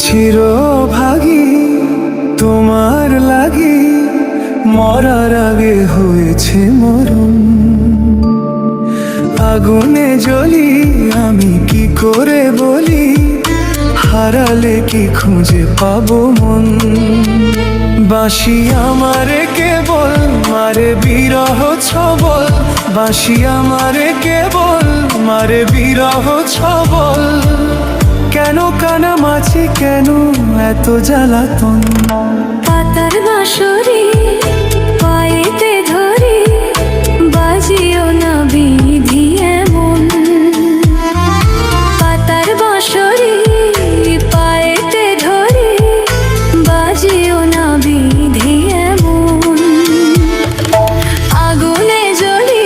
চিরভাগী তোমার লাগি মরার আগে হয়েছে মরণ। আগুনে জ্বলি আমি কি করে বলি, হারালে কি খুঁজে পাবো মন। বাঁশি আমারে কেবল মারে বিরহ ছবল, বাঁশি আমারে কেবল মারে বিরহ ছবল। কেন কানামাছি, কেন এত জ্বালাতন। পাতার বাঁশরি পায়েতে ধরি, বাজিও না বিধি এমন। পাতার বাঁশরি পায়েতে ধরি, বাজিও না বিধি এমন। আগুনে জ্বলি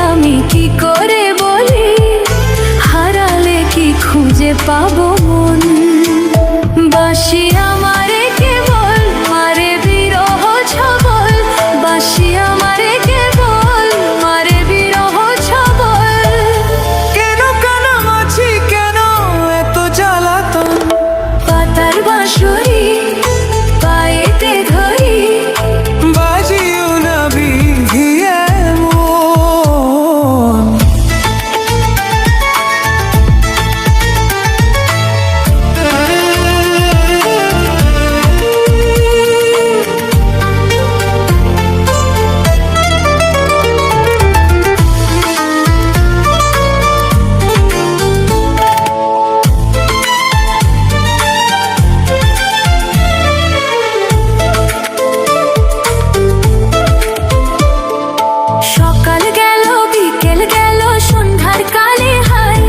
আমি কি করে বলি, হারালে কি খুঁজে পাবো মন। বাঁশি আমারে কেবল মারে বিরহ ছবল, বাঁশি আমারে কেবল মারে বিরহ ছবল। কেন কানামাছি, কেন এত জ্বালাতন। পাতার বাঁশরি পায়েতে ধরি, বাজিও না বিধি এমন। সকাল গেল বিকেল গেল সন্ধ্যার কালে হায়,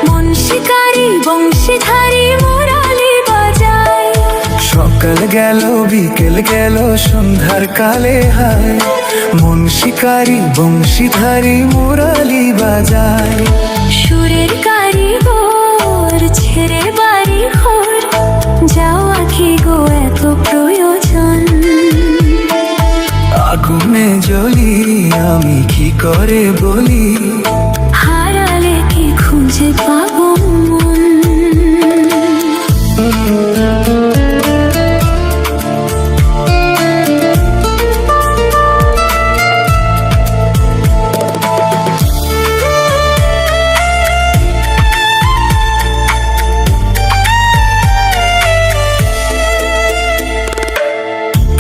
মন শিকারি বংশীধারী মুরালি বাজায়। সকাল গেল বিকেল গেল সন্ধ্যার কালে হায়, মন শিকারি বংশীধারী মুরালি বাজায়। সুরের কারিগর ছেড়ে বাড়ি ঘর, যাওয়া কি গো এত প্রয়োজন। আগুনে জ্বলি আমি কি করে বলি, হারালে কি খুঁজে পাবো মন।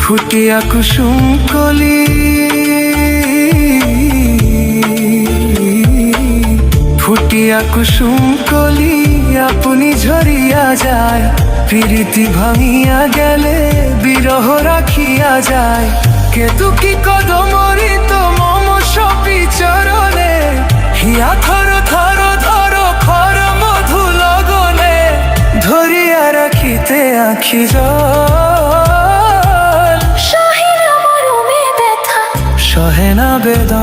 ফুটিয়া কুসুম কলি, ফুটিয়া কুসুম কলি আপনি ঝরিয়া যায়। প্রীতি ভাঙিয়া গেলে বিরহ রাখিয়া যায়। কেতুকি কদমরিত মম সপি চরণে, হিয়া থর থর ধর খর মধু লগনে। ধরিয়া রাখিতে আখি জল, সহে না বেদনা।